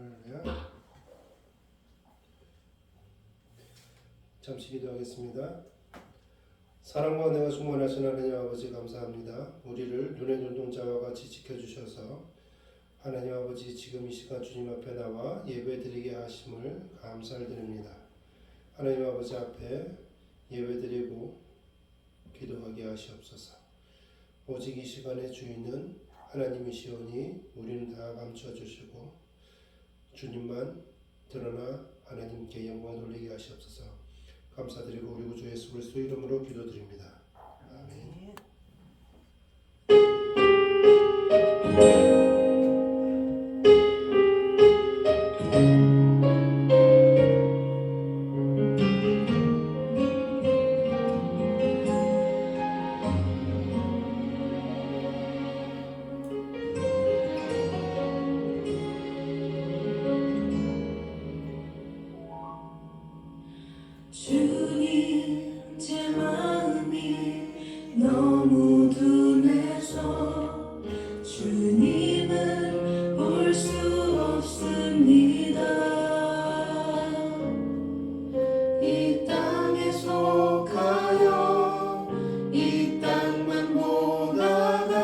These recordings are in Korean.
할렐루야. 잠시 기도하겠습니다. 사랑과 은혜가 충만하신 하나님 아버지 감사합니다. 우리를 눈의 눈동자와 같이 지켜주셔서 하나님 아버지 지금 이 시간 주님 앞에 나와 예배드리게 하심을 감사를 드립니다. 하나님 아버지 앞에 예배드리고 기도하게 하시옵소서. 오직 이 시간의 주인은 하나님이시오니 우리는 다 감춰주시고 주님만 드러나 하나님께 영광 돌리게 하시옵소서. 감사드리고 우리 구주 예수 그리스도 이름으로 기도드립니다. 아멘. 주님 제 마음이 너무 둔해서 주님을 볼 수 없습니다. 이 땅에 속하여 이 땅만 보다가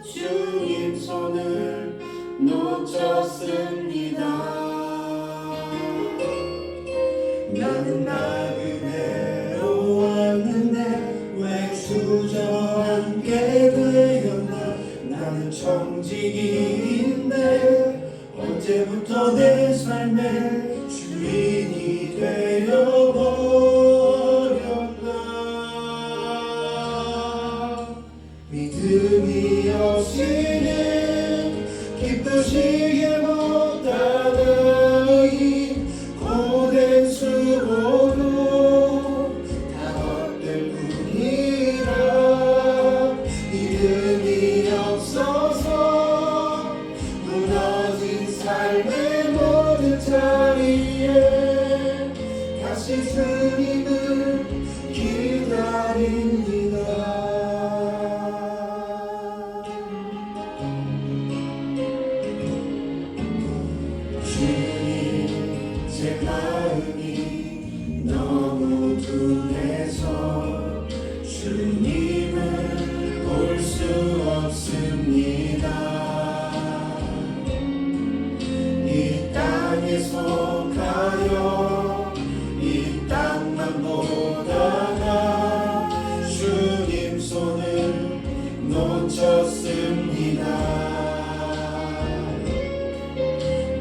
주님 손을 놓쳤습니다. 나는 나그네로 왔는데 왜 주저앉게 되었나. 나는 청지기인데 언제부터 내 삶의 주인이 되어버렸나. 믿음이 없이는 기쁘시게 못하는 이 고된 수고도 다 헛될 뿐이라. 믿음이 없어서 무너진 삶의 모든 자리에 다시 주님을 기다립니다. 주님 제 마음이 너무 둔해서 주님을 볼 수 없습니다. 이 땅에 속하여 이 땅만 보다가 주님 손을 놓쳤습니다.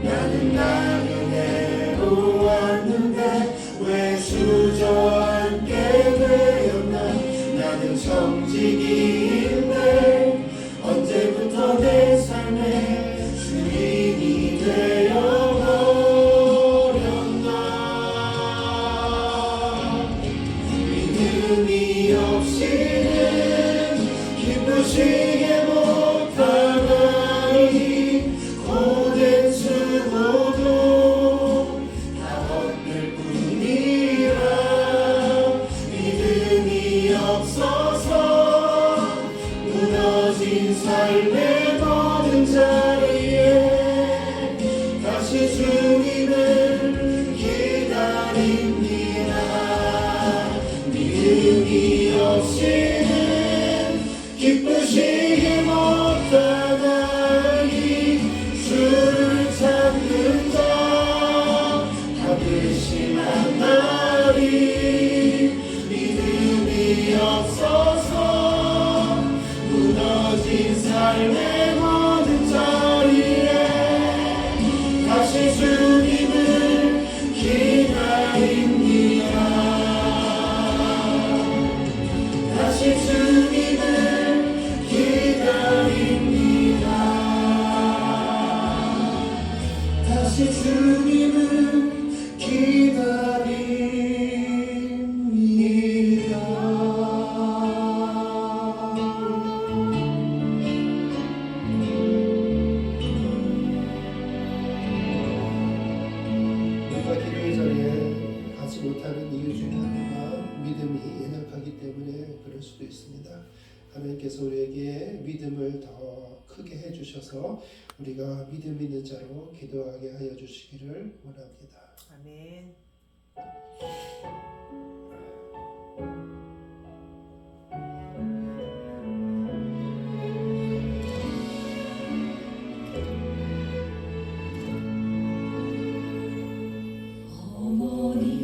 나는 나그네로 왔는데 왜 주저앉게 되었나. 나는 청지기인데 언제부터 내 삶의 주인이 되어버렸나. 믿음이 없이는 기쁘시게 못하나니 고된 수고도 다 헛될 뿐이라. 믿음이 없어서 무너진 삶의 모든 자리에 다시 주님을 기다립니다. 믿음이 없이는 기쁘시게 못하나니 주를 찾는 자 받으심 만나리. 믿음이 없어서 무너진 삶의 모든 자리에 다시 주님을 기다립니다. 다시 주님을 기다립니다. 다시 주님을 기다립니다. 우리가 기도의 자리에 가지 못하는 이유 중에 하나가 믿음이 연약하기 때문에 그럴 수도 있습니다. 하나님께서 우리에게 믿음을 더 크게 해주셔서 우리가 믿음 있는 자로 기도하게 하여 주시기를 원합니다. 아멘.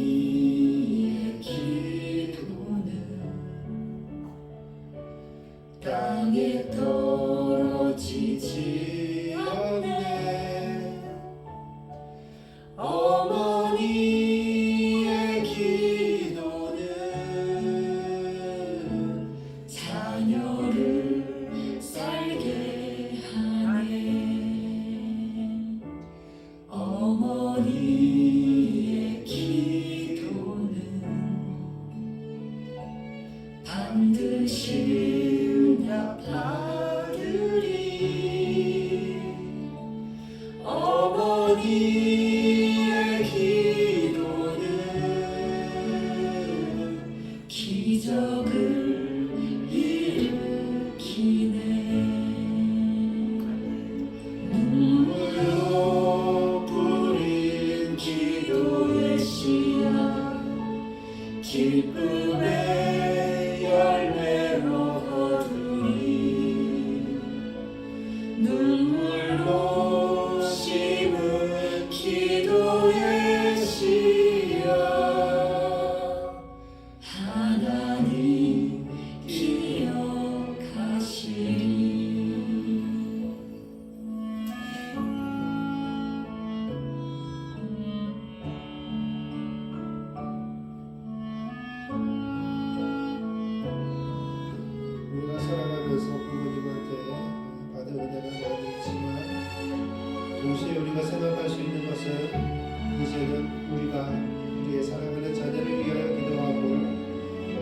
어머니의 기도는 땅에 떨어지지 않네. 어머니의 기도는 자녀를 살게 하네. 어머니의 기도는 반드시 응답하리리. 어머니의 기도는 기적을 일으키네. 눈물로 뿌린 기도의 씨앗 기쁨의 열매로 거두리. 눈물로 심은 기도의 씨앗 하나님 기억하시리. 우리가 살아가면서 부모님한테 받은 은혜가 많이 있지만 동시에 우리가 생각할 수 있는 것은 이제는 우리가 우리의 사랑하는 자녀를 위하여 기도하고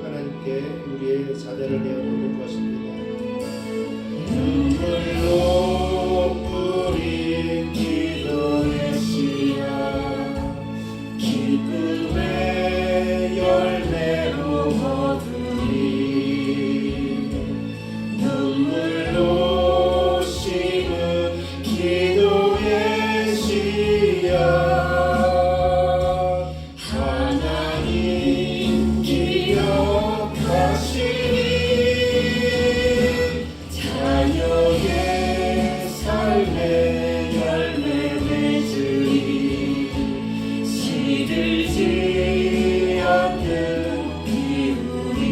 하나님께 우리의 자녀를 내어놓는 것입니다. 눈물로 뿌린 기도의 씨앗 기쁨의 열매로 거두리. 눈물로 심은 기도의 씨앗 하나님 기억하시니. 자녀의 삶의 열매 맺으리. 시들지 않는 비우리.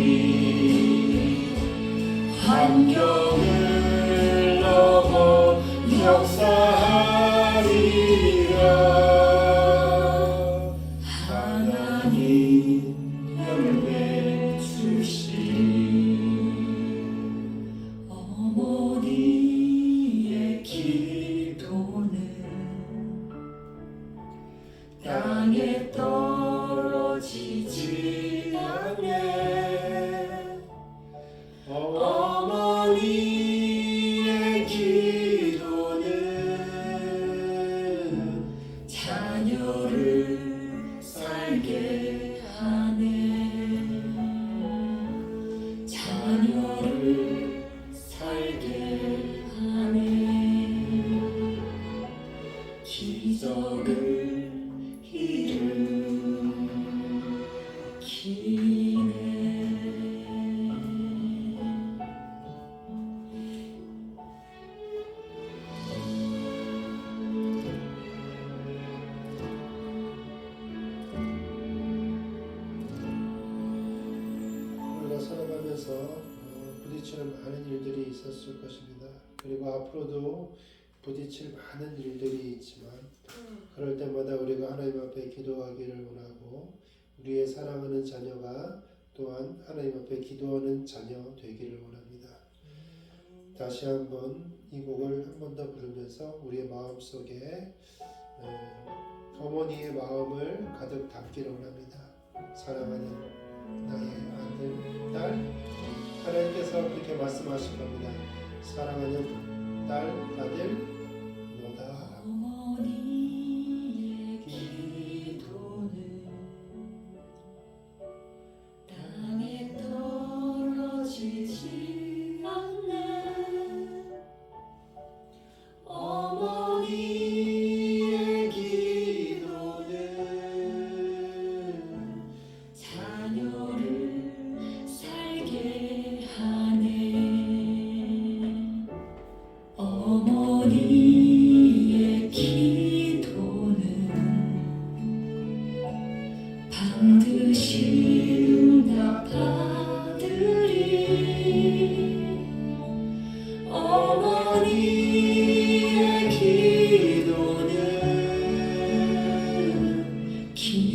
환경을 넘어 역사하리라. 하나님 열매 주시리. 어머니의 기도는 땅에 떨어지지 않네. 어머니의 기도는 자녀를 살게 하네. 자녀를 살게 하네. 기적을 일으키네. 우리가 살아가면서 부딪히는 많은 일들이 있었을 것입니다. 그리고 앞으로도 부딪힐 많은 일들이 있지만 그럴 때마다 우리가 하나님 앞에 기도하기를 원하고 우리의 사랑하는 자녀가 또한 하나님 앞에 기도하는 자녀 되기를 원합니다. 다시 한번 이 곡을 한 번 더 부르면서 우리의 마음속에 어머니의 마음을 가득 담기를 원합니다. 사랑하는 나의 아들, 딸, 하나님께서 그렇게 말씀하실 겁니다. 사랑하는 딸, 아들, 너다. 어머니의 기도는 땅에 떨어지지 않네.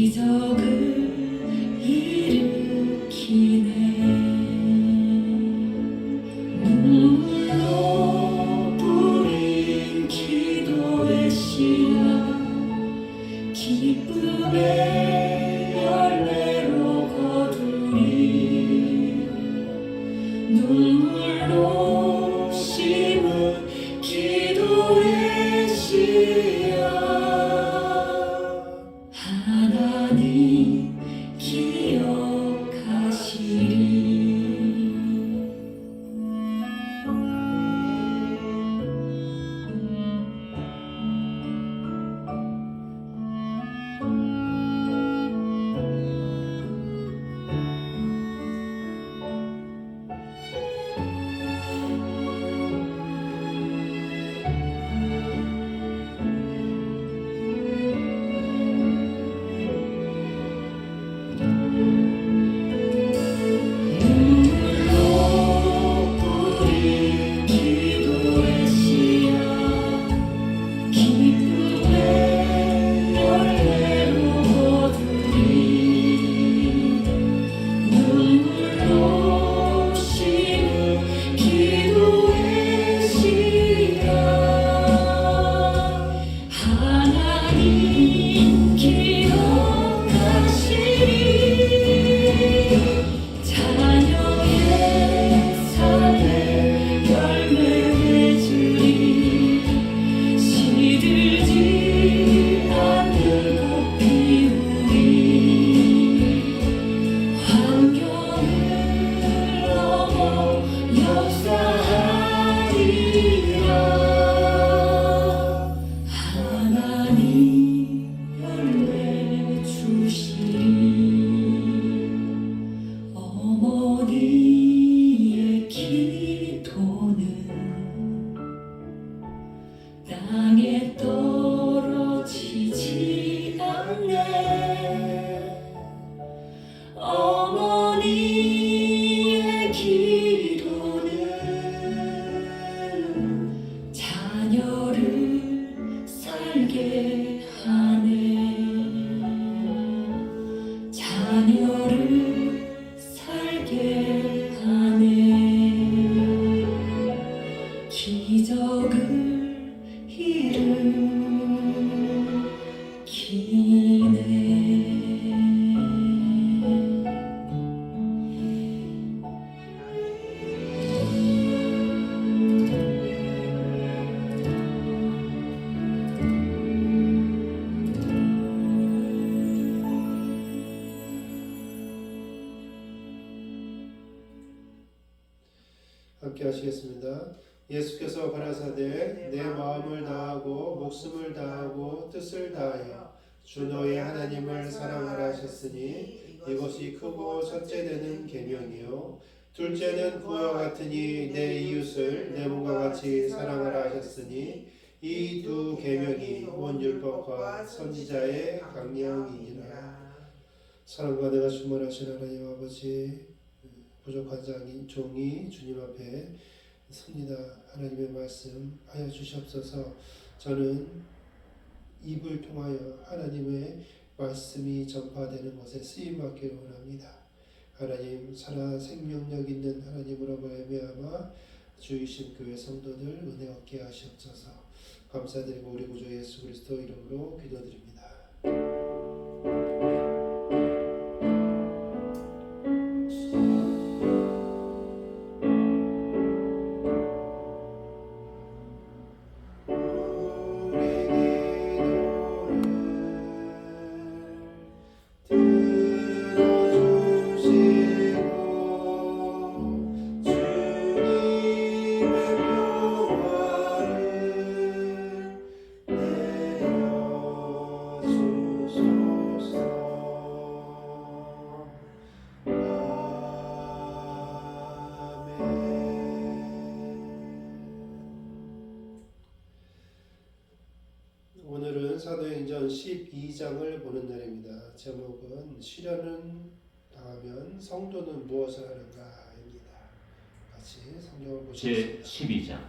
기적을 일으키네. 눈물로 뿌린 기도의 씨앗 기쁨의 열매로 거두리. 눈물로 심은 기도의 씨앗 하나님 기억하시리. 눈물로 뿌린 기도의 씨앗 기쁨의 열매로 거두리. 눈물로 심은 기도의 씨앗 하나님 기억하시리. 자녀의 삶에 열매 맺으리. 시들지 않는 꽃 피우리. 환경을 넘어 역사하리라. 하나님 열매 주시리. 어머니의 기도는 땅에 떨어지지 않네. 어머니의 기도는 자녀를 살게 하네. 자녀를 살게 하네. 기적을 함께 하시겠습니다. 예수께서 가라사대 내 마음을 다하고 목숨을 다하고 뜻을 다하여 주 너의 하나님을 사랑하라 하셨으니 이것이 크고 첫째 되는 계명이요 둘째는 그와 같으니 내 이웃을 내 몸과 같이 사랑하라 하셨으니 이 두 계명이 온 율법과 선지자의 강령이니라. 사랑과 내가 충만하신 하나님 아버지, 부족한 종이 주님 앞에 섭니다. 하나님의 말씀 하여 주시옵소서. 저는 입을 통하여 하나님의 말씀이 전파되는 것에 쓰임받기를 원합니다. 하나님 살아 생명력 있는 하나님으로 말미암아 주이신 교회 성도들 은혜 얻게 하시옵소서. 감사드리고 우리 구주 예수 그리스도 이름으로 기도드립니다. 오늘은 사도행전 12장을 보는 날입니다. 제목은 시련은 당하면 성도는 무엇을 하는가입니다. 같이 성경을 보시겠습니다. 제 12장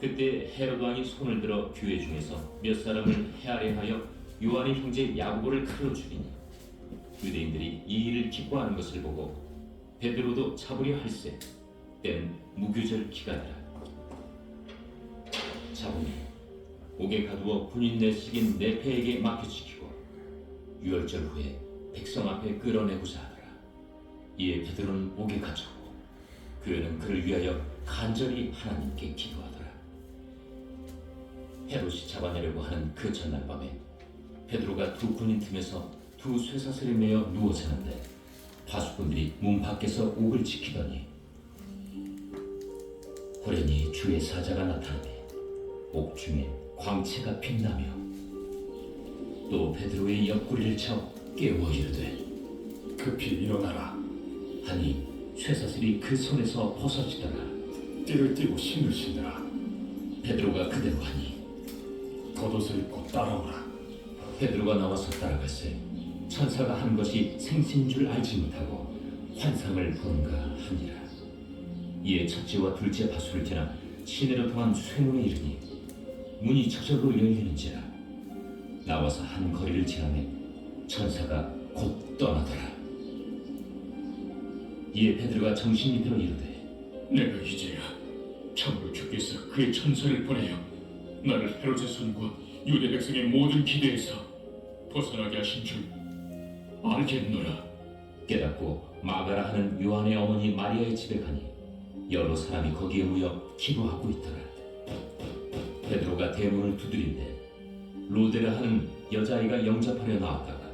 그때 헤롯 왕이 손을 들어 교회 중에서 몇 사람을 헤아려 하여 요한의 형제 야고보를 칼로 죽이니 유대인들이 이 일을 기뻐하는 것을 보고 베드로도 잡으려 할세 때는 무교절 기간이라. 잡으니 옥에 가두어 군인 내식인 네페에게 맡겨지키고 유월절 후에 백성 앞에 끌어내고자 하더라. 이에 베드로는 옥에 갇혔고 교회는 그를 위하여 간절히 하나님께 기도하더라. 헤롯이 잡아내려고 하는 그 전날 밤에 베드로가 두 군인 틈에서 두 쇠사슬에 매어 누워 자는데 파수꾼들이 문 밖에서 옥을 지키더니 호련히 주의 사자가 나타나니 옥 중에 광채가 빛나며 또 베드로의 옆구리를 쳐 깨워 이르되 급히 일어나라. 하니 쇠사슬이 그 손에서 벗어지더라. 띠를 띠고 신을 신으라. 베드로가 그대로 하니 겉옷을 입고 따라오라. 베드로가 나와서 따라갈새 천사가 한 것이 생신인 줄 알지 못하고 환상을 보는가 하니라. 이에 첫째와 둘째 바수를 지나 시내로 통한 쇠문에 이르니 문이 저절로 열리는지라. 나와서 한 거리를 지나매 천사가 곧 떠나더라. 이에 베드로가 정신이 들어 이르되 내가 이제야 참으로 주께서 그의 천사를 보내어 나를 헤롯의 손과 유대 백성의 모든 기대에서 벗어나게 하신 줄 알겠노라. 깨닫고 마가라 하는 요한의 어머니 마리아의 집에 가니 여러 사람이 거기에 모여 기도하고 있더라. 베드로가 대문을 두드린데 로데라 하는 여자아이가 영접하려 나왔다가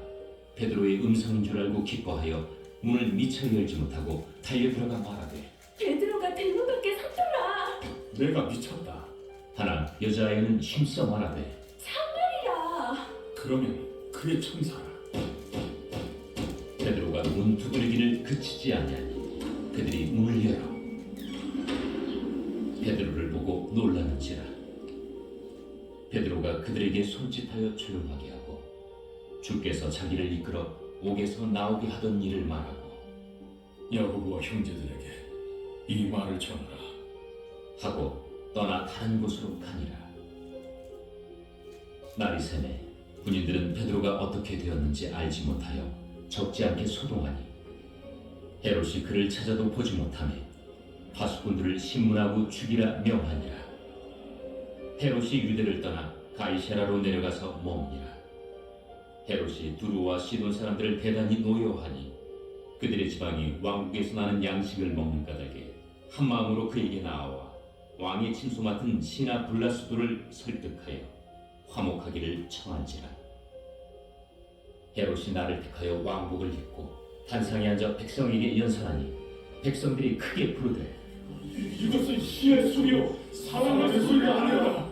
베드로의 음성인 줄 알고 기뻐하여 문을 미처 열지 못하고 달려 들어가 말하되 베드로가 대문 밖에 섰더라. 내가 미쳤다. 하나 여자아이는 힘써 말하되 참말이라. 그러면 그의 천사라. 베드로가 문 두드리기를 그치지 아니하니 그들이 문을 열어 베드로를 보고 놀라는지라. 베드로가 그들에게 손짓하여 조용하게 하고 주께서 자기를 이끌어 옥에서 나오게 하던 일을 말하고 야고보와 형제들에게 이 말을 전하라. 하고 떠나 다른 곳으로 가니라. 날이 새매 군인들은 베드로가 어떻게 되었는지 알지 못하여 적지 않게 소동하니 헤롯이 그를 찾아도 보지 못하며 파수꾼들을 신문하고 죽이라 명하니라. 헤롯이 유대를 떠나 가이사라로 내려가서 머무니라. 헤롯이 두루와 시돈 사람들을 대단히 노여하니 그들의 지방이 왕국에서 나는 양식을 먹는 까닭에 한 마음으로 그에게 나아와 왕의 침소 맡은 시나 블라수도를 설득하여 화목하기를 청한지라. 헤롯이 나를 택하여 왕복을 입고 단상에 앉아 백성에게 연설하니 백성들이 크게 부르되 이것은 시의 소리요 사람의 소리가 아니라.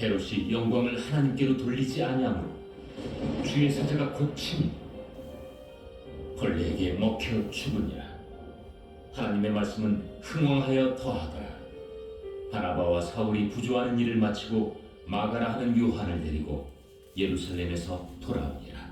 헤롯이 영광을 하나님께로 돌리지 아니하므로 주의 사자가 곧 치니 벌레에게 먹혀 죽으니라. 하나님의 말씀은 흥왕하여 더하더라. 바나바와 사울이 부조하는 일을 마치고 마가라 하는 요한을 데리고 예루살렘에서 돌아오니라.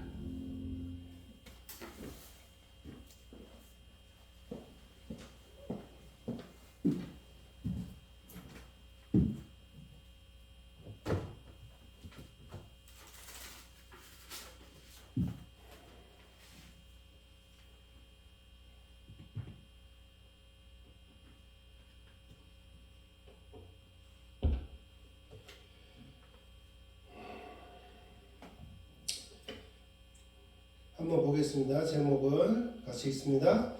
한번 보겠습니다. 제목을 같이 읽습니다.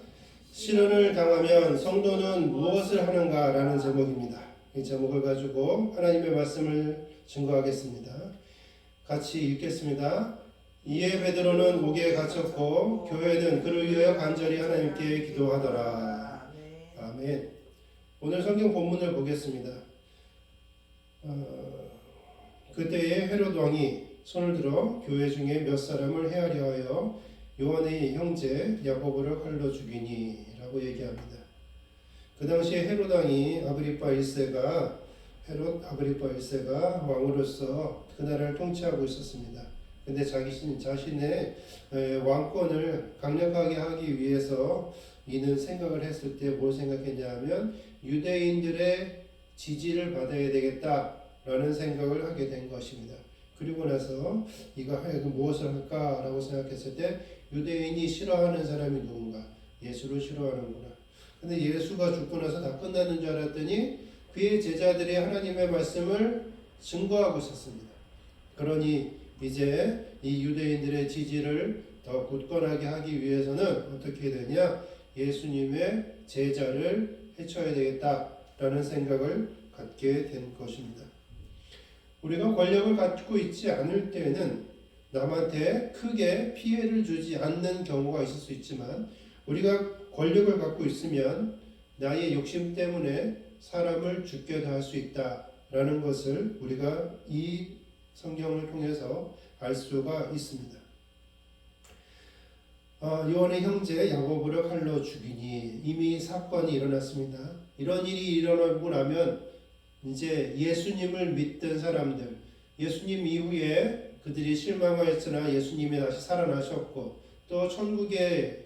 실언을 당하면 성도는 무엇을 하는가? 라는 제목입니다. 이 제목을 가지고 하나님의 말씀을 증거하겠습니다. 같이 읽겠습니다. 이에 베드로는 옥에 갇혔고 교회는 그를 위하여 간절히 하나님께 기도하더라. 아멘. 오늘 성경 본문을 보겠습니다. 그때에 헤롯 왕이 손을 들어 교회 중에 몇 사람을 헤아려 하여 요한의 형제 야고보를 칼로 죽이니 라고 얘기합니다. 그 당시에 헤롯 왕이 헤롯 아그리파 1세가 왕으로서 그 나라를 통치하고 있었습니다. 근데 자신의 왕권을 강력하게 하기 위해서 이는 생각을 했을 때 뭘 생각했냐 하면 유대인들의 지지를 받아야 되겠다라는 생각을 하게 된 것입니다. 그리고 나서 이거 하여금 무엇을 할까라고 생각했을 때 유대인이 싫어하는 사람이 누군가? 예수를 싫어하는구나. 근데 예수가 죽고 나서 다 끝나는 줄 알았더니 그의 제자들이 하나님의 말씀을 증거하고 있었습니다. 그러니 이제 이 유대인들의 지지를 더 굳건하게 하기 위해서는 어떻게 되냐? 예수님의 제자를 해쳐야 되겠다라는 생각을 갖게 된 것입니다. 우리가 권력을 갖고 있지 않을 때는 남한테 크게 피해를 주지 않는 경우가 있을 수 있지만 우리가 권력을 갖고 있으면 나의 욕심 때문에 사람을 죽게도 할 수 있다라는 것을 우리가 이 성경을 통해서 알 수가 있습니다. 요한의 형제 야고보를 칼로 죽이니 이미 사건이 일어났습니다. 이런 일이 일어나고 나면 이제 예수님을 믿던 사람들, 예수님 이후에 그들이 실망하였으나 예수님이 다시 살아나셨고 또 천국의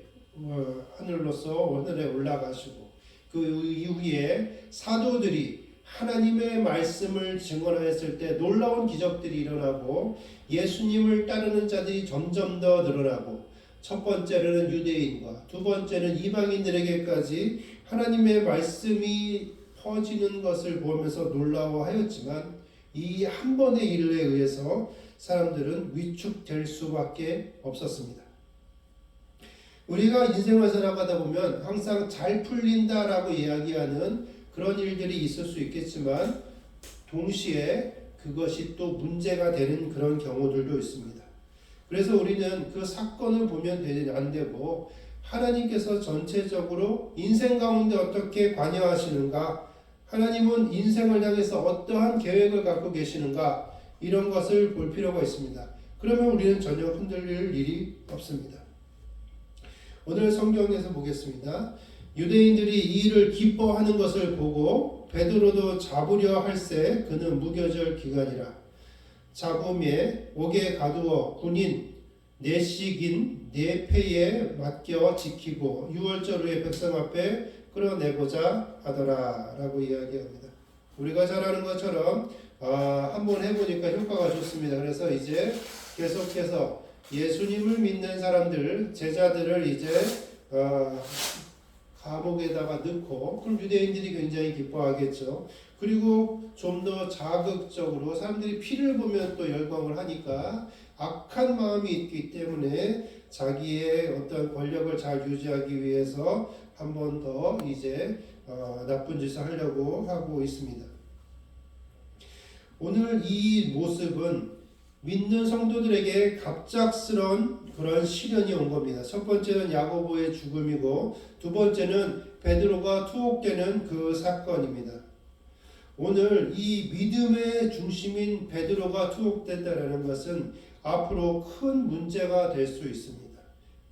하늘로서 하늘에 올라가시고 그 이후에 사도들이 하나님의 말씀을 증언하였을 때 놀라운 기적들이 일어나고 예수님을 따르는 자들이 점점 더 늘어나고 첫 번째로는 유대인과 두 번째는 이방인들에게까지 하나님의 말씀이 퍼지는 것을 보면서 놀라워하였지만 이 한 번의 일에 의해서 사람들은 위축될 수밖에 없었습니다. 우리가 인생을 살아가다 보면 항상 잘 풀린다라고 이야기하는 그런 일들이 있을 수 있겠지만 동시에 그것이 또 문제가 되는 그런 경우들도 있습니다. 그래서 우리는 그 사건을 보면 안 되고 하나님께서 전체적으로 인생 가운데 어떻게 관여하시는가, 하나님은 인생을 향해서 어떠한 계획을 갖고 계시는가, 이런 것을 볼 필요가 있습니다. 그러면 우리는 전혀 흔들릴 일이 없습니다. 오늘 성경에서 보겠습니다. 유대인들이 이 일을 기뻐하는 것을 보고 베드로도 잡으려 할새 그는 무교절 기간이라 잡음에 옥에 가두어 군인 내식인 네 패에 맡겨 지키고 6월절 후에 백성 앞에 끌어내고자 하더라 라고 이야기합니다. 우리가 잘 아는 것처럼 한번 해보니까 효과가 좋습니다. 그래서 이제 계속해서 예수님을 믿는 사람들, 제자들을 이제 감옥에다가 넣고, 그럼 유대인들이 굉장히 기뻐하겠죠. 그리고 좀 더 자극적으로 사람들이 피를 보면 또 열광을 하니까 악한 마음이 있기 때문에 자기의 어떤 권력을 잘 유지하기 위해서 한 번 더 이제 나쁜 짓을 하려고 하고 있습니다. 오늘 이 모습은 믿는 성도들에게 갑작스러운 그런 시련이 온 겁니다. 첫 번째는 야고보의 죽음이고 두 번째는 베드로가 투옥되는 그 사건입니다. 오늘 이 믿음의 중심인 베드로가 투옥된다는 것은 앞으로 큰 문제가 될 수 있습니다.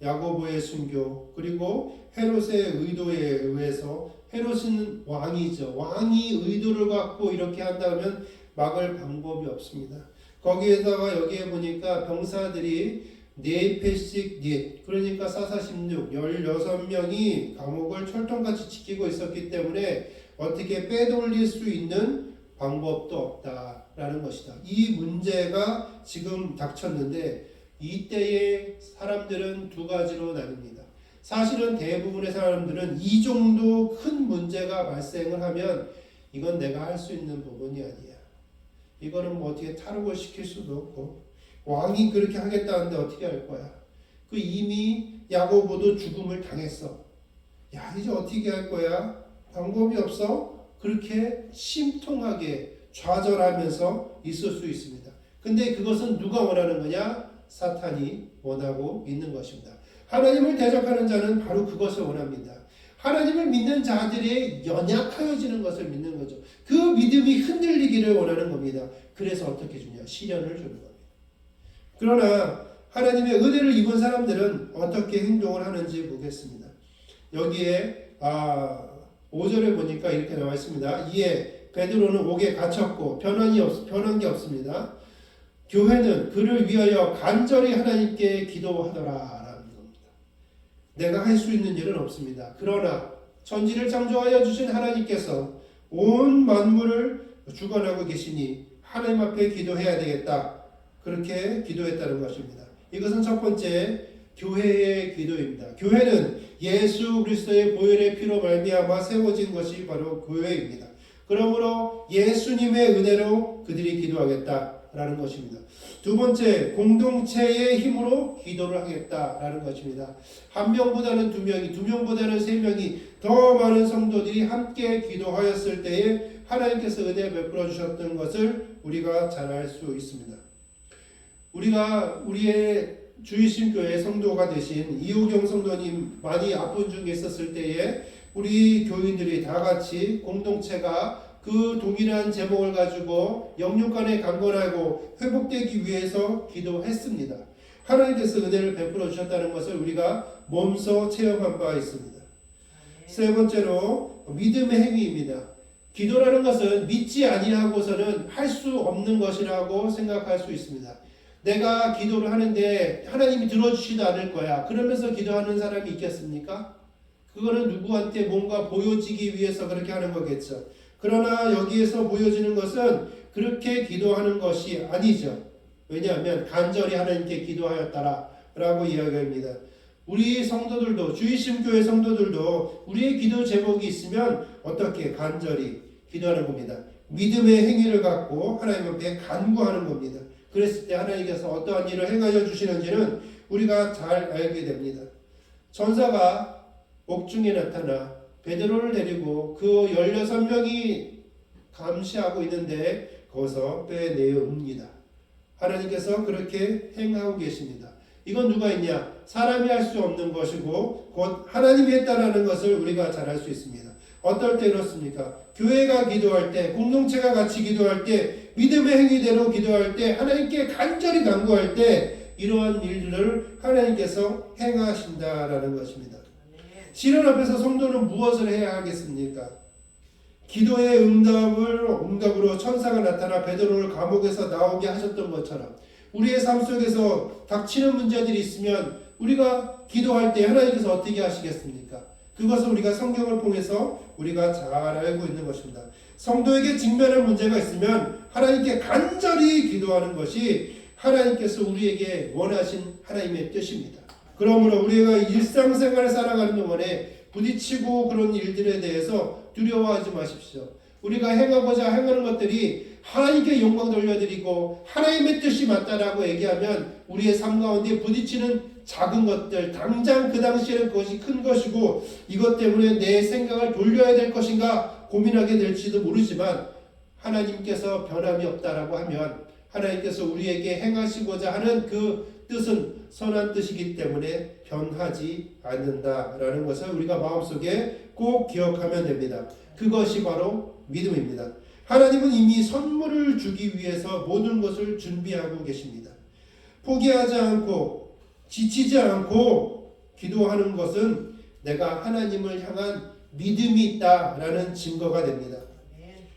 야고보의 순교, 그리고 헤롯의 의도에 의해서, 헤롯은 왕이죠. 왕이 의도를 갖고 이렇게 한다면 막을 방법이 없습니다. 거기에다가 여기에 보니까 병사들이 4패씩 그러니까 사사십육 16명이 감옥을 철통같이 지키고 있었기 때문에 어떻게 빼돌릴 수 있는 방법도 없다라는 것이다. 이 문제가 지금 닥쳤는데 이때의 사람들은 두 가지로 나뉩니다. 사실은 대부분의 사람들은 이 정도 큰 문제가 발생을 하면 이건 내가 할 수 있는 부분이 아니야. 이거는 뭐 어떻게 탈옥을 시킬 수도 없고 왕이 그렇게 하겠다는데 어떻게 할 거야. 그 이미 야고보도 죽음을 당했어. 야 이제 어떻게 할 거야. 방법이 없어. 그렇게 심통하게 좌절하면서 있을 수 있습니다. 근데 그것은 누가 원하는 거냐? 사탄이 원하고 있는 것입니다. 하나님을 대적하는 자는 바로 그것을 원합니다. 하나님을 믿는 자들의 연약하여지는 것을 믿는 거죠. 그 믿음이 흔들리기를 원하는 겁니다. 그래서 어떻게 주냐? 시련을 주는 겁니다. 그러나 하나님의 은혜를 입은 사람들은 어떻게 행동을 하는지 보겠습니다. 여기에 5절에 보니까 이렇게 나와 있습니다. 이에 베드로는 옥에 갇혔고 변한 게 없습니다. 교회는 그를 위하여 간절히 하나님께 기도하더라라는 겁니다. 내가 할 수 있는 일은 없습니다. 그러나 천지를 창조하여 주신 하나님께서 온 만물을 주관하고 계시니 하나님 앞에 기도해야 되겠다. 그렇게 기도했다는 것입니다. 이것은 첫 번째 교회의 기도입니다. 교회는 예수 그리스도의 보혈의 피로 말미암아 세워진 것이 바로 교회입니다. 그러므로 예수님의 은혜로 그들이 기도하겠다라는 것입니다. 두 번째, 공동체의 힘으로 기도를 하겠다라는 것입니다. 한 명보다는 두 명이, 두 명보다는 세 명이, 더 많은 성도들이 함께 기도하였을 때에 하나님께서 은혜 베풀어 주셨던 것을 우리가 잘 알 수 있습니다. 우리가 우리의 주일신교회 성도가 되신 이호경 성도님 많이 아픈 중에 있었을 때에 우리 교인들이 다 같이 공동체가 그 동일한 제목을 가지고 영육간에 강건하고 회복되기 위해서 기도했습니다. 하나님께서 은혜를 베풀어 주셨다는 것을 우리가 몸소 체험한 바 있습니다. 세 번째로 믿음의 행위입니다. 기도라는 것은 믿지 아니하고서는 할 수 없는 것이라고 생각할 수 있습니다. 내가 기도를 하는데 하나님이 들어주지도 않을 거야. 그러면서 기도하는 사람이 있겠습니까? 그거는 누구한테 뭔가 보여지기 위해서 그렇게 하는 거겠죠. 그러나 여기에서 보여지는 것은 그렇게 기도하는 것이 아니죠. 왜냐하면 간절히 하나님께 기도하였다라고 이야기합니다. 우리 성도들도, 주일신교회 성도들도 우리의 기도 제목이 있으면 어떻게 간절히 기도하는 겁니다. 믿음의 행위를 갖고 하나님 앞에 간구하는 겁니다. 그랬을 때 하나님께서 어떠한 일을 행하여 주시는지는 우리가 잘 알게 됩니다. 천사가 옥중에 나타나 베드로를 데리고 그 16명이 감시하고 있는데 거기서 빼내옵니다. 하나님께서 그렇게 행하고 계십니다. 이건 누가 있냐? 사람이 할 수 없는 것이고 곧 하나님이 했다라는 것을 우리가 잘 알 수 있습니다. 어떨 때 이렇습니까? 교회가 기도할 때, 공동체가 같이 기도할 때, 믿음의 행위대로 기도할 때, 하나님께 간절히 간구할 때 이러한 일들을 하나님께서 행하신다라는 것입니다. 시련 앞에서 성도는 무엇을 해야 하겠습니까? 기도의 응답으로 천사가 나타나 베드로를 감옥에서 나오게 하셨던 것처럼 우리의 삶 속에서 닥치는 문제들이 있으면 우리가 기도할 때 하나님께서 어떻게 하시겠습니까? 그것을 우리가 성경을 통해서 우리가 잘 알고 있는 것입니다. 성도에게 직면한 문제가 있으면 하나님께 간절히 기도하는 것이 하나님께서 우리에게 원하신 하나님의 뜻입니다. 그러므로 우리가 일상생활을 살아가는 동안에 부딪히고 그런 일들에 대해서 두려워하지 마십시오. 우리가 행하는 것들이 하나님께 영광 돌려드리고 하나님의 뜻이 맞다라고 얘기하면 우리의 삶 가운데 부딪히는 작은 것들, 당장 그 당시에는 그것이 큰 것이고 이것 때문에 내 생각을 돌려야 될 것인가 고민하게 될지도 모르지만 하나님께서 변함이 없다라고 하면 하나님께서 우리에게 행하시고자 하는 그 뜻은 선한 뜻이기 때문에 변하지 않는다라는 것을 우리가 마음속에 꼭 기억하면 됩니다. 그것이 바로 믿음입니다. 하나님은 이미 선물을 주기 위해서 모든 것을 준비하고 계십니다. 포기하지 않고 지치지 않고 기도하는 것은 내가 하나님을 향한 믿음이 있다라는 증거가 됩니다.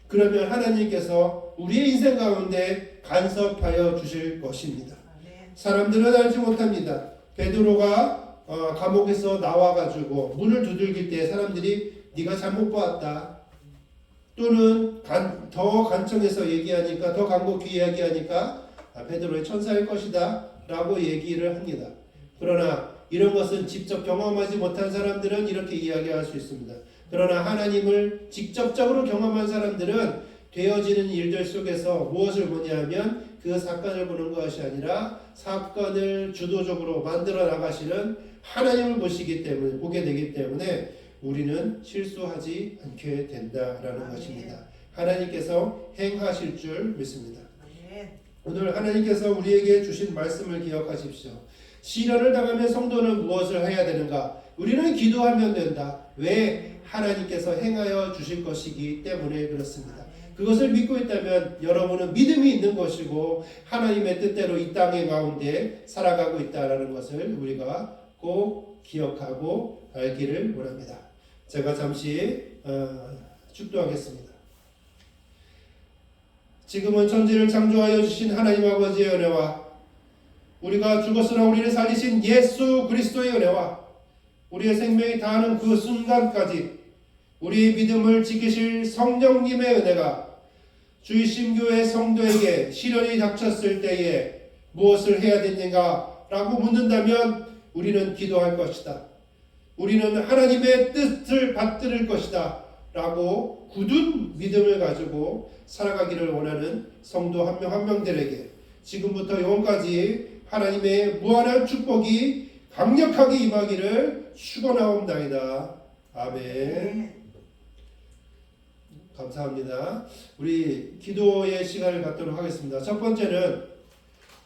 그러면 하나님께서 우리의 인생 가운데 간섭하여 주실 것입니다. 사람들은 알지 못합니다. 베드로가 감옥에서 나와가지고 문을 두들길 때 사람들이 네가 잘못 보았다. 또는 더 간청해서 얘기하니까 더 간곡히 이야기하니까 베드로의 천사일 것이다 라고 얘기를 합니다. 그러나 이런 것은 직접 경험하지 못한 사람들은 이렇게 이야기할 수 있습니다. 그러나 하나님을 직접적으로 경험한 사람들은 되어지는 일들 속에서 무엇을 보냐면 그 사건을 보는 것이 아니라 사건을 주도적으로 만들어 나가시는 하나님을 보게 되기 때문에 우리는 실수하지 않게 된다라는 것입니다. 하나님께서 행하실 줄 믿습니다. 오늘 하나님께서 우리에게 주신 말씀을 기억하십시오. 시련을 당하면 성도는 무엇을 해야 되는가? 우리는 기도하면 된다. 왜? 하나님께서 행하여 주실 것이기 때문에 그렇습니다. 그것을 믿고 있다면 여러분은 믿음이 있는 것이고 하나님의 뜻대로 이 땅의 가운데 살아가고 있다는 것을 우리가 꼭 기억하고 알기를 원합니다. 제가 잠시 축도하겠습니다. 지금은 천지를 창조하여 주신 하나님 아버지의 은혜와 우리가 죽었으나 우리를 살리신 예수 그리스도의 은혜와 우리의 생명이 다하는 그 순간까지 우리 믿음을 지키실 성령님의 은혜가 주이심교회 성도에게 시련이 닥쳤을 때에 무엇을 해야 되는가 라고 묻는다면 우리는 기도할 것이다. 우리는 하나님의 뜻을 받들 것이다 라고 굳은 믿음을 가지고 살아가기를 원하는 성도 한 명 한 명들에게 지금부터 영원까지 하나님의 무한한 축복이 강력하게 임하기를 축원하옵나이다. 아멘. 감사합니다. 우리 기도의 시간을 갖도록 하겠습니다. 첫 번째는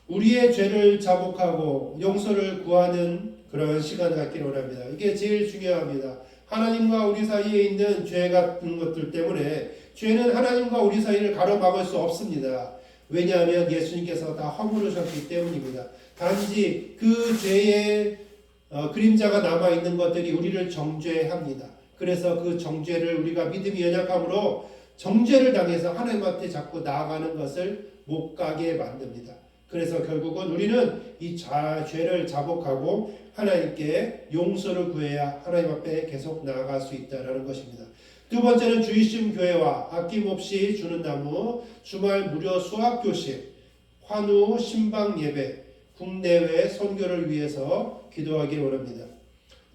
우리의 죄를 자복하고 용서를 구하는 그런 시간을 갖기를 원합니다. 이게 제일 중요합니다. 하나님과 우리 사이에 있는 죄 같은 것들 때문에 죄는 하나님과 우리 사이를 가로막을 수 없습니다. 왜냐하면 예수님께서 다 허물으셨기 때문입니다. 단지 그 죄의 그림자가 남아있는 것들이 우리를 정죄합니다. 그래서 그 정죄를 우리가 믿음이 연약함으로 정죄를 당해서 하나님 앞에 자꾸 나아가는 것을 못 가게 만듭니다. 그래서 결국은 우리는 이 죄를 자복하고 하나님께 용서를 구해야 하나님 앞에 계속 나아갈 수 있다는 것입니다. 두 번째는 주이심 교회와 아낌없이 주는 나무, 주말 무료 수학교실, 환우 신방 예배, 국내외 선교를 위해서 기도하기를 원합니다.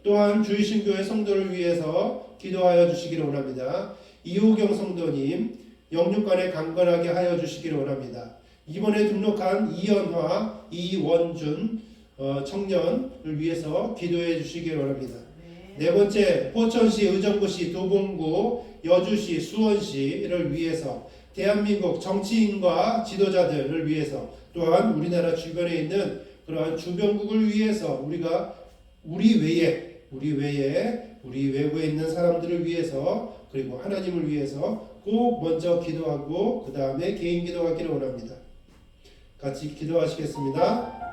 또한 주이심 교회 성도를 위해서 기도하여 주시기를 원합니다. 이호경 성도님 영육간에 강건하게 하여 주시기를 원합니다. 이번에 등록한 이연화, 이원준 청년을 위해서 기도해 주시기를 원합니다. 네 번째, 포천시, 의정부시, 도봉구, 여주시, 수원시를 위해서 대한민국 정치인과 지도자들을 위해서 또한 우리나라 주변에 있는 그러한 주변국을 위해서 우리 외부에 있는 사람들을 위해서 그리고 하나님을 위해서 꼭 먼저 기도하고 그 다음에 개인 기도하기를 원합니다. 같이 기도하시겠습니다.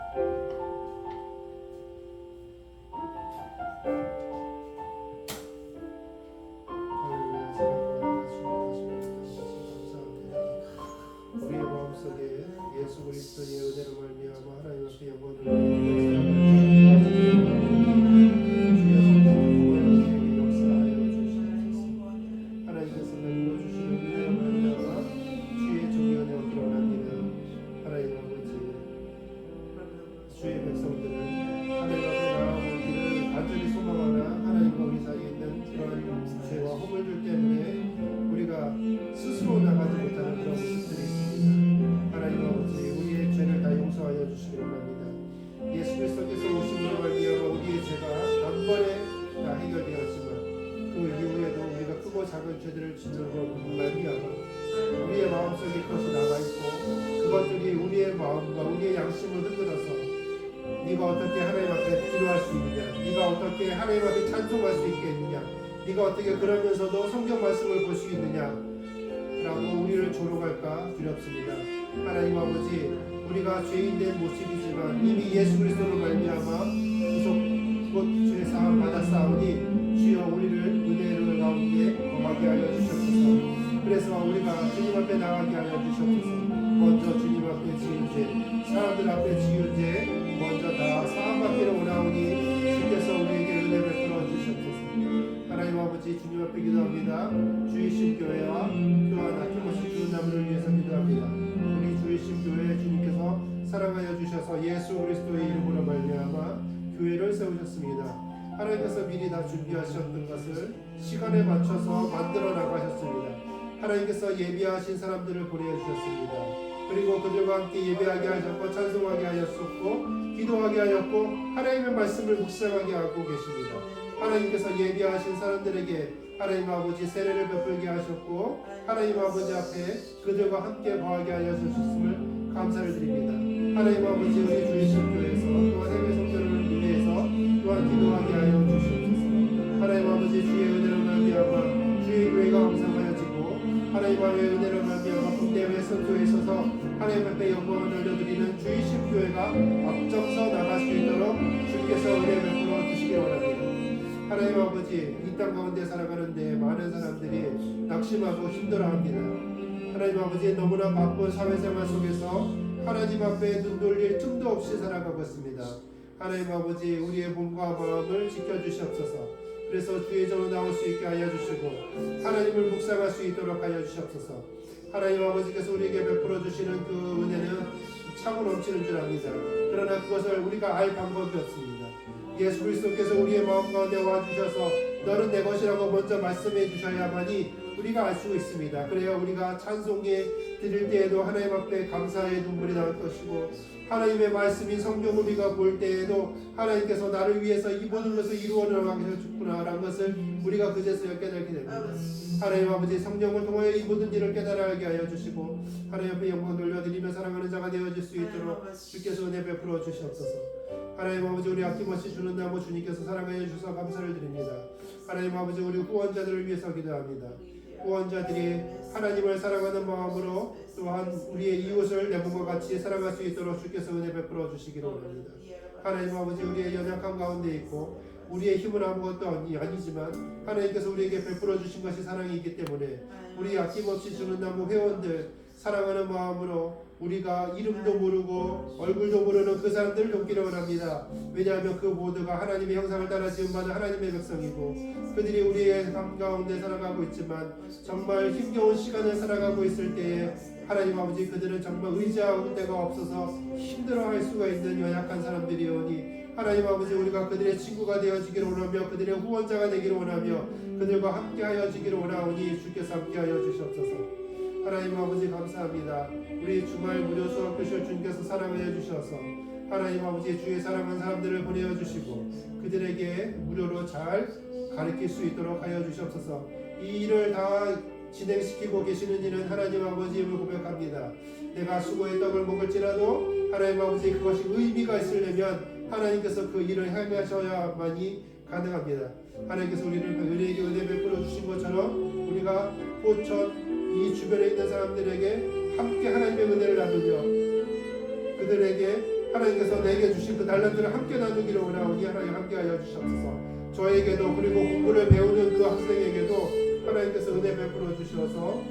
우리의 마음속에 예수 그리스도의 은혜로 말미암아 하나님 앞에 영광을 주의 성령을 역사하여 주시옵소서. 하나님께서 만들어 주시는 은혜로 말미암아 주의 종이 은혜 얻기를 원합니다. 하나님 아버지, 주의 백성들은 하나님 앞에 나아오기를 간절히 소망하나 하나님과 우리 사이에 있는 그러한 죄와 허물들 때문에 우리가 스스로 나가지 못하는 그런 모습들이 있습니다. 하나님 아버지, 우리의 죄를 다 용서하여 주시기를 원합니다. 예수 그리스도께서 오심으로 말미암아 우리의 죄가 단번에 다 해결되었지만 그 이후에도 우리가 크고 작은 죄들을 짓는 것으로 말미암아 우리의 마음속에 그것이 남아있고 그것들이 우리의 마음과 우리의 양심을 흔들어서 네가 어떻게 하나님 앞에 기도할 수 있느냐, 네가 어떻게 하나님 앞에 찬송할 수 있겠느냐, 네가 어떻게 그러면서도 성경 말씀을 볼 수 있느냐 라고 우리를 조롱할까 두렵습니다. 하나님 아버지, 우리가 죄인된 모습이지만 이미 예수 그리스도로 말미암아 구속 곧 죄 사함 받았사오니 주여 우리를 은혜를 가운데 거하게 하여 주셨소서. 그래서 우리가 주님 앞에 나가게 하여 주셨소서. 먼저 주님 앞에 지은 죄, 사람들 앞에 지은 죄 먼저 다 사함받기를 원하오니 주께서 우리에게 은혜를 베풀어 주셨소서. 하나님 아버지, 주님 앞에 기도합니다. 주이신 교회와 또한 아낌없이 주는 나무를 위해서 기도합니다. 우리 주이신 교회 주님께서 사랑하여 주셔서 예수 그리스도의 이름으로 말미암아 교회를 세우셨습니다. 하나님께서 미리 다 준비하셨던 것을 시간에 맞춰서 만들어 나가셨습니다. 하나님께서 예비하신 사람들을 보내주셨습니다. 그리고 그들과 함께 예배하게 하셨고 찬송하게 하셨고 기도하게 하였고 하나님의 말씀을 묵상하게 하고 계십니다. 하나님께서 예비하신 사람들에게 하나님 아버지 세례를 베풀게 하셨고 하나님 아버지 앞에 그들과 함께 거하게 하여 주셨음을 감사를 드립니다. 하나님 아버지, 우리 주이신 교회에서 또한 해외 성도를 위해서 또한 기도하게 하여 주시옵소서. 하나님 아버지, 주의 은혜로 말미암아 주의 교회가 왕성하여지고 하나님 아버지의 은혜로 말미암아 국내외 선교에 있어서 하나님 앞에 영광을 올려드리는 주이신 교회가 앞장서 나갈 수 있도록 주께서 은혜 베풀어 주시기 원합니다. 하나님 아버지, 이 땅 가운데 살아가는데 많은 사람들이 낙심하고 힘들어합니다. 하나님 아버지, 너무나 바쁜 사회생활 속에서 하나님 앞에 눈 돌릴 틈도 없이 살아가고 있습니다. 하나님 아버지, 우리의 몸과 마음을 지켜주시옵소서. 그래서 주의 전으로 나올 수 있게 하여 주시고 하나님을 묵상할 수 있도록 하여 주시옵소서. 하나님 아버지께서 우리에게 베풀어 주시는 그 은혜는 차고 넘치는 줄 압니다. 그러나 그것을 우리가 알 방법이 없습니다. 예수 그리스도께서 우리의 마음 가운데 와주셔서 너는 내 것이라고 먼저 말씀해 주셔야만이 우리가 알 수 있습니다. 그래야 우리가 찬송에 드릴 때에도 하나님 앞에 감사의 눈물이 나올 것이고 하나님의 말씀인 성경 우리가 볼 때에도 하나님께서 나를 위해서 이 모든 것을 이루어 나가셨구나라는 것을 우리가 그제서야 깨닫게 됩니다. 하나님 아버지 성령을 통하여 이 모든 일을 깨달아게 하여 주시고 하나님 앞에 영광 돌려드리며 사랑하는 자가 되어질 수 있도록 주께서 은혜 베풀어 주시옵소서. 하나님 아버지 우리 아낌없이 주는 나무 주님께서 사랑하여 주셔서 감사를 드립니다. 하나님 아버지 우리 후원자들을 위해서 기도합니다. 후원자들이 하나님을 사랑하는 마음으로 또한 우리의 이웃을 내 몸과 같이 사랑할 수 있도록 주께서 은혜 베풀어 주시기를 원합니다. 하나님 아버지 우리의 연약함 가운데 있고 우리의 힘은 아무것도 아니지만 하나님께서 우리에게 베풀어 주신 것이 사랑이기 때문에 우리 아낌없이 주는 나무 회원들 사랑하는 마음으로 우리가 이름도 모르고 얼굴도 모르는 그 사람들을 돕기를 원합니다. 왜냐하면 그 모두가 하나님의 형상을 따라 지음받은 하나님의 백성이고 그들이 우리의 삶 가운데 살아가고 있지만 정말 힘겨운 시간을 살아가고 있을 때에 하나님 아버지 그들은 정말 의지할 데가 없어서 힘들어할 수가 있는 연약한 사람들이오니 하나님 아버지 우리가 그들의 친구가 되어지기를 원하며 그들의 후원자가 되기를 원하며 그들과 함께하여 지기를 원하오니 주께서 함께하여 주시옵소서. 하나님 아버지 감사합니다. 우리 주말 무료 수업 교실 주님께서 사랑하여 주셔서 하나님 아버지 주의 사랑한 사람들을 보내어 주시고 그들에게 무료로 잘 가르칠 수 있도록 하여 주시옵소서. 이 일을 다 진행시키고 계시는 이는 하나님 아버지임을 고백합니다. 내가 수고의 떡을 먹을지라도 하나님 아버지 그것이 의미가 있으려면 하나님께서 그 일을 행하셔야만이 가능합니다. 하나님께서 우리를 은혜에게 은혜 베풀어 주신 것처럼 우리가 포천 이 주변에 있는 사람들에게 함께 하나님의 은혜를 나누며 그들에게 하나님께서 내게 주신 그 달란트를 함께 나누기를 원하오니 하나님 함께하여 주시옵소서. 저에게도 그리고 공부를 배우는 그 학생에게도 하나님께서 은혜 베풀어 주셔서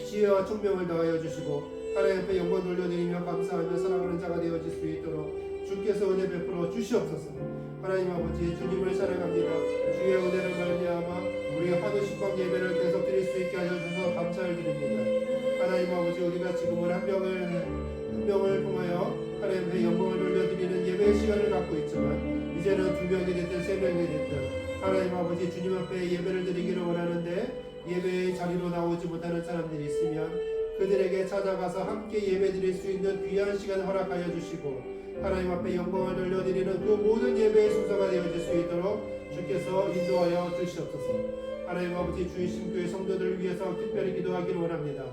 지혜와 총명을 더하여 주시고 하나님 앞에 영광 돌려드리며 감사하며 사랑하는 자가 되어질 수 있도록 주께서 은혜 베풀어 주시옵소서. 하나님 아버지 주님을 사랑합니다. 주의 은혜를 말미암아 우리의 환우 식빵 예배를 계속 드릴 수 있게 하여 주셔서 감사를 드립니다. 하나님 아버지 우리가 지금은 한 명을 통하여 하나님의 영광을 돌려드리는 예배의 시간을 갖고 있지만 이제는 2명이 됐든 3명이 됐든 하나님 아버지 주님 앞에 예배를 드리기를 원하는데 예배의 자리로 나오지 못하는 사람들이 있으면 그들에게 찾아가서 함께 예배 드릴 수 있는 귀한 시간을 허락하여 주시고 하나님 앞에 영광을 돌려드리는 그 모든 예배의 순서가 되어질 수 있도록 주께서 인도하여 주시옵소서. 하나님 아버지 주의 신교의 성도들을 위해서 특별히 기도하기를 원합니다.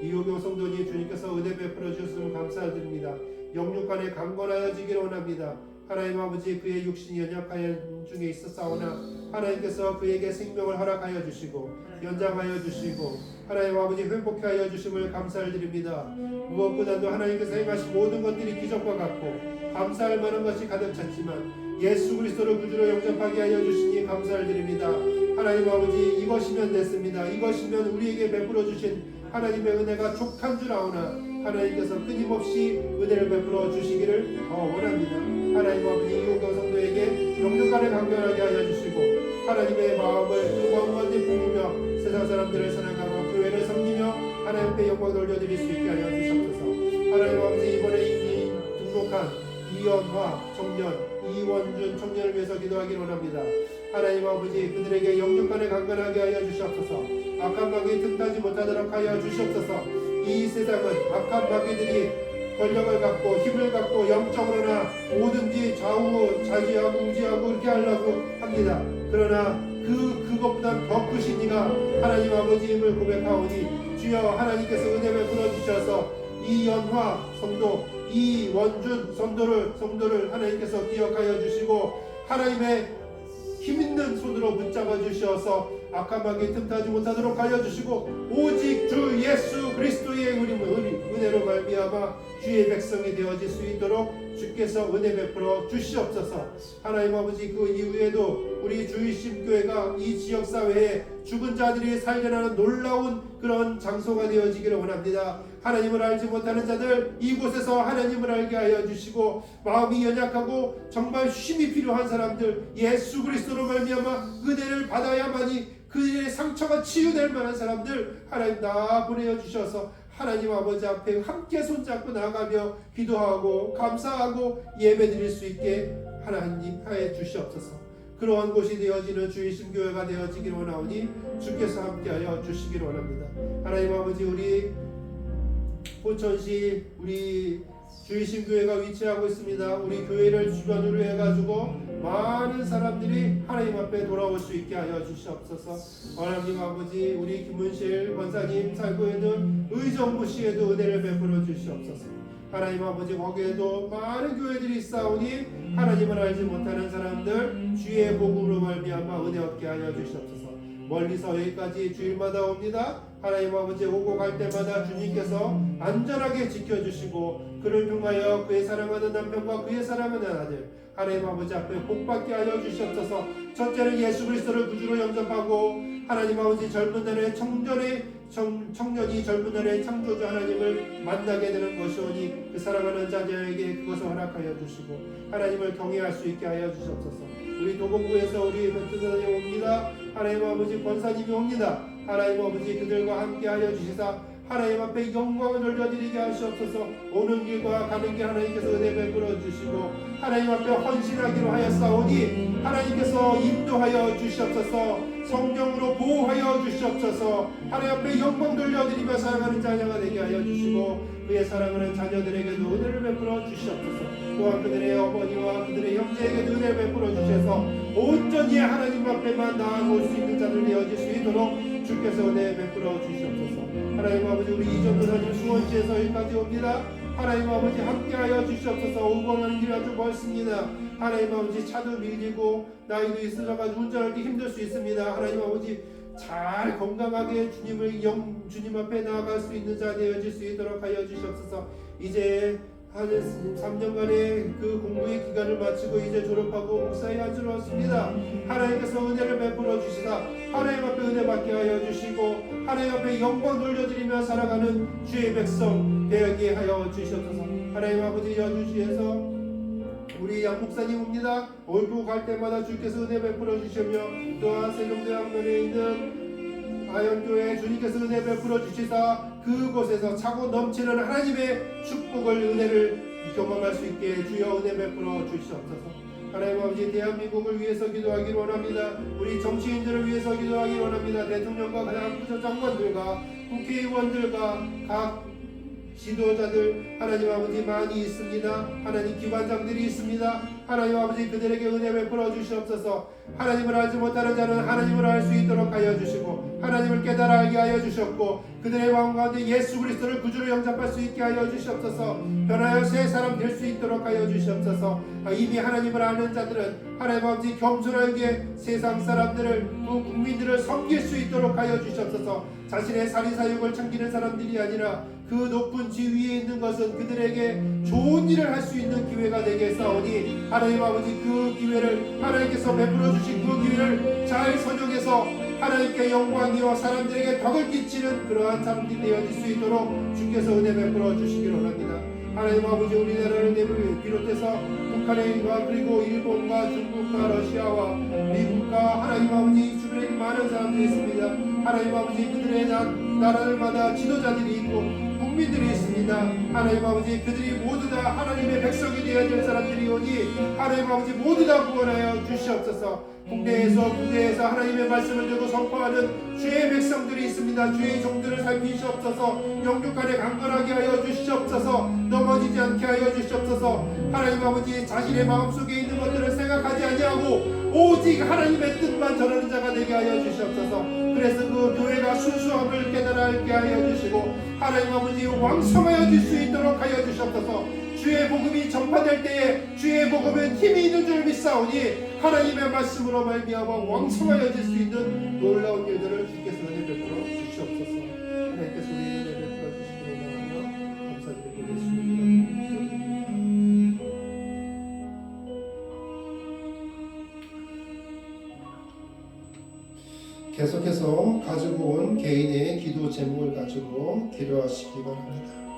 이호경 성도님 주님께서 은혜 베풀어 주셨음을 감사드립니다. 영육간에 강건하여지기를 원합니다. 하나님 아버지 그의 육신이 연약한 중에 있었사오나 하나님께서 그에게 생명을 허락하여 주시고 연장하여 주시고 하나님 아버지 회복케 하여 주심을 감사를 드립니다. 무엇보다도 하나님께서 행하신 모든 것들이 기적과 같고 감사할 만한 것이 가득 찼지만 예수 그리스도를 구주로 영접하게 하여 주시니 감사를 드립니다. 하나님 아버지 이것이면 됐습니다. 이것이면 우리에게 베풀어 주신 하나님의 은혜가 족한 줄 아오나 하나님께서 끊임없이 은혜를 베풀어 주시기를 더 원합니다. 하나님 아버지 이호경 성도에게 영육간에 강건하게 하여 주시고 하나님의 마음을 그 마음 가운데 품으며 세상 사람들을 사랑하고 교회를 섬기며 하나님 앞에 영광 돌려드릴 수 있게 하여 주시옵소서. 하나님 아버지 이번에 이미 등록한 이연화 청년, 이원준 청년을 위해서 기도하기를 원합니다. 하나님 아버지 그들에게 영육간에 강건하게 하여 주시옵소서. 악한 마귀 틈타지 못하도록 하여 주시옵소서. 이 세상은 악한 마귀들이 권력을 갖고 힘을 갖고 영적으로나 뭐든지 좌지하고 우지하고 그렇게 하려고 합니다. 그러나 그것보다 더 크신 이가 하나님 아버지임을 고백하오니 주여 하나님께서 은혜 베풀어 주셔서 이연화 성도 이원준 성도를 하나님께서 기억하여 주시고 하나님의 힘있는 손으로 붙잡아 주셔서 악한 마귀 틈타지 못하도록 하여 주시고 오직 주 예수 그리스도의 은혜로 말미암아 주의 백성이 되어질 수 있도록 주께서 은혜 베풀어 주시옵소서. 하나님 아버지, 그 이후에도 우리 주일심교회가 이 지역사회에 죽은 자들이 살려나는 놀라운 그런 장소가 되어지기를 원합니다. 하나님을 알지 못하는 자들, 이곳에서 하나님을 알게 하여 주시고, 마음이 연약하고 정말 힘이 필요한 사람들, 예수 그리스도로 말미암아 은혜를 받아야만이 그들의 상처가 치유될 만한 사람들 하나님 다 보내어 주셔서 하나님 아버지 앞에 함께 손잡고 나아가며 기도하고 감사하고 예배드릴 수 있게 하나님 하여 주시옵소서. 그러한 곳이 되어지는 주일심교회가 되어지기를 원하오니 주께서 함께하여 주시기를 원합니다. 하나님 아버지, 우리 포천시 우리 주일심교회가 위치하고 있습니다. 우리 교회를 주변으로 해가지고 많은 사람들이 하나님 앞에 돌아올 수 있게 하여 주시옵소서. 하나님 아버지, 우리 김은실 권사님 살고 있는 의정부시에도 은혜를 베풀어 주시옵소서. 하나님 아버지, 거기에도 많은 교회들이 있사오니 하나님을 알지 못하는 사람들 주의 복음으로 말미암아 은혜 얻게 하여 주시옵소서. 멀리서 여기까지 주일마다 옵니다. 하나님 아버지, 오고 갈 때마다 주님께서 안전하게 지켜주시고 그를 통하여 그의 사랑하는 남편과 그의 사랑하는 아들 하나님 아버지 앞에 복받게 하여 주시옵소서. 첫째는 예수 그리스도를 구주로 영접하고 하나님 아버지, 젊은 날에 청년이 젊은 날에 창조주 하나님을 만나게 되는 것이오니 그 사랑하는 자녀에게 그것을 허락하여 주시고 하나님을 경외할 수 있게 하여 주시옵소서. 우리 도봉구에서 우리 멘토들이 옵니다. 하나님 아버지, 권사님이 옵니다. 하나님 아버지, 그들과 함께 하여 주시사 하나님 앞에 영광을 돌려드리게 하시옵소서. 오는 길과 가는 길 하나님께서 은혜 베풀어 주시고 하나님 앞에 헌신하기로 하였사오니 하나님께서 인도하여 주시옵소서. 성령으로 보호하여 주시옵소서. 하나님 앞에 영광 돌려드리며 사랑하는 자녀가 되게 하여 주시고 그의 사랑하는 자녀들에게도 은혜를 베풀어 주시옵소서. 또한 그들의 어머니와 그들의 형제에게도 은혜를 베풀어 주셔서 온전히 하나님 앞에만 나아올 수 있는 자들 되어질 수 있도록 주께서 은혜 베풀어 주시옵소서. 하나님 아버지, 우리 이전 도사님 수원시에서 여기까지 옵니다. 하나님 아버지, 함께하여 주시옵소서. 오고 가는 길이 아주 멀습니다. 하나님 아버지, 차도 밀리고 나이도 있으셔가지고 운전하기 힘들 수 있습니다. 하나님 아버지, 잘 건강하게 주님 앞에 나아갈 수 있는 자 되어질 수 있도록 하여 주시옵소서. 이제 한 3년간의 그 공부의 기간을 마치고 이제 졸업하고 목사에 안주로왔습니다. 하나님께서 은혜를 베풀어 주시사 하나님 앞에 은혜 받게 하여 주시고 하나님 앞에 영광 돌려드리며 살아가는 주의 백성 되게 하여 주시옵소서. 하나님 아버지, 여주시에서 우리 양 목사님 옵니다. 올고 갈 때마다 주께서 은혜 베풀어 주시며 또한 세종대학면에 있는 아현교회 주님께서 은혜 베풀어 주시사 그곳에서 차고 넘치는 하나님의 축복을 은혜를 경험할 수 있게 주여 은혜 베풀어 주시옵소서. 하나님 아버지, 대한민국을 위해서 기도하기를 원합니다. 우리 정치인들을 위해서 기도하기를 원합니다. 대통령과 각 부처장관들과 국회의원들과 각 지도자들 하나님 아버지 많이 있습니다. 하나님 기관장들이 있습니다. 하나님 아버지, 그들에게 은혜 베풀어 주시옵소서. 하나님을 알지 못하는 자는 하나님을 알 수 있도록 하여 주시고 하나님을 깨달아 알게 하여 주셨고 그들의 마음 가운데 예수 그리스도를 구주로 영접할 수 있게 하여 주시옵소서. 변하여 새 사람 될 수 있도록 하여 주시옵소서. 이미 하나님을 아는 자들은 하나님 아버지, 겸손하게 세상 사람들을 국민들을 섬길 수 있도록 하여 주시옵소서. 자신의 사리사욕을 챙기는 사람들이 아니라 그 높은 지위에 있는 것은 그들에게 좋은 일을 할 수 있는 기회가 되게 싸우니 하나님 아버지, 그 기회를 하나님께서 베풀어 주신 그 기회를 잘 선용해서 하나님께 영광이요 사람들에게 덕을 끼치는 그러한 사람들이 되어질 수 있도록 주께서 은혜 베풀어 주시기를 원합니다. 하나님 아버지, 우리나라를 비롯해서 북한과 그리고 일본과 중국과 러시아와 미국과 하나님 아버지 주변에 많은 사람들이 있습니다. 하나님 아버지, 그들의 나라들마다 지도자들이 있고 국민들이 있습니다. 하나님 아버지, 그들이 모두 다 하나님의 백성이 되어야 될 사람들이 오니 하나님 아버지 모두 다 구원하여 주시옵소서. 국내에서 하나님의 말씀을 들고 선포하는 주의 백성들이 있습니다. 주의 종들을 살피시옵소서. 영육간에 강건하게 하여 주시옵소서. 넘어지지 않게 하여 주시옵소서. 하나님 아버지, 자신의 마음속에 있는 것들을 생각하지 아니하고 오직 하나님의 뜻만 전하는 자가 되게 하여 주시옵소서. 그래서 그 교회가 순수함을 깨달아 알게 하여 주시고 하나님 아버지, 왕성하여 줄 수 있도록 하여 주시옵소서. 주의 복음이 전파될 때에 주의 복음은 힘이 있는 줄 믿사오니 하나님의 말씀으로 말미암아 왕성하여 질 수 있는 놀라운 일들을 주께서 은혜 베풀어 주시옵소서. 하나님께서 우리 은혜 베풀어 주시기를 원하며 감사드리고 있습니다. 통해서 가지고 온 개인의 기도 제목을 가지고 기도하시기 바랍니다.